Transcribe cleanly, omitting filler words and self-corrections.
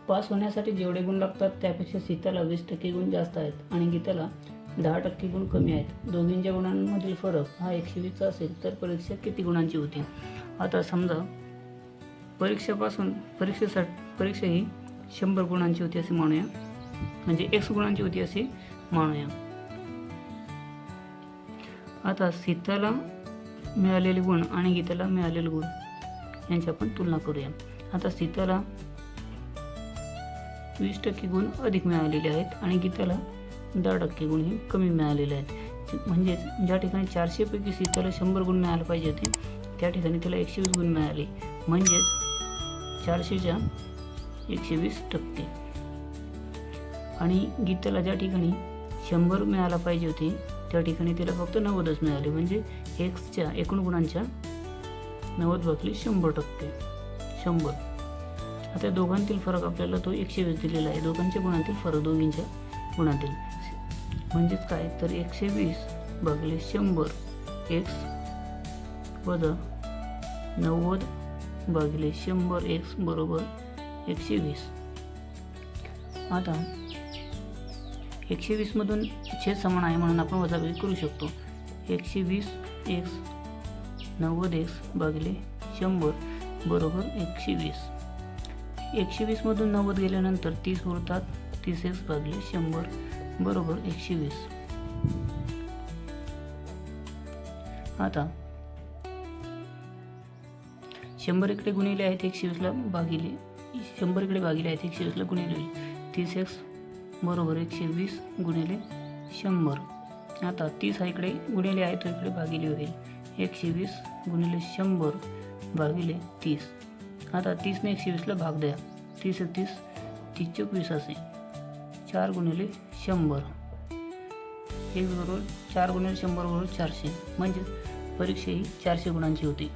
Pass होण्यासाठी जेवढे गुण लागतात त्यापेक्षा सीताला 20% गुण जास्त आहेत आणि गीताला 10% गुण कमी आहेत. दोघींच्या गुणांमधील फरक हा 120चा असेल तर परीक्षा किती गुणांची होती? आता समजा परीक्षा ही 100 गुणांची होती असे मानूया, म्हणजे x गुणांची होती असे मानूया. आता सीताला मिळालेले गुण आणि गीताला मिळालेले गुण यांची आपण तुलना करूया. आता सीताला 20% गुण अधिक मिळालेले आहेत आणि गीताला 10% गुण हे कमी मिळालेले आहेत. म्हणजेच ज्या ठिकाणी 400 पैकी सीताला 100 गुण मिळायला पाहिजे होते त्या ठिकाणी तिला 120 गुण मिळाले, म्हणजेच 400च्या 120%. आणि गीताला ज्या ठिकाणी 100 मिळायला पाहिजे होते त्या ठिकाणी तिला फक्त 90च मिळाले, म्हणजे एक्सच्या एकूण गुणांच्या 90/100%. 100. आता दोघांतील फरक आपल्याला तो 120 दिलेला आहे. दोघांच्या गुणांतील फरक, दोघींच्या गुणांतील म्हणजेच काय तर 120/100 x वजा 90/100 x बरोबर 120. आता 120 मधून छेद समान आहे म्हणून आपण वजाबाकी करू शकतो. 120x 90x/100 बरोबर 120. 120 मधून 90 गेल्यानंतर 30 उरतात. 30x/100 बरोबर 120. आता 100 इकडे गुणिले आहेत 120ला भागिले, 100 इकडे भागिले आहेत 120ला गुणिले होईल. 30x बरोबर 120 गुणिले 100. आता 30 हा इकडे गुणिले आहे तो इकडे भागिले होईल. 120 गुणिले 100 भागिले 30. आता 30ने 120ला भाग द्या. 30 × 30 30 × 20 असे. 4 गुणिले 100 x बरोबर 4 गुणिले 100 बरोबर 400. म्हणजेच परीक्षा ही 400 गुणांची होती.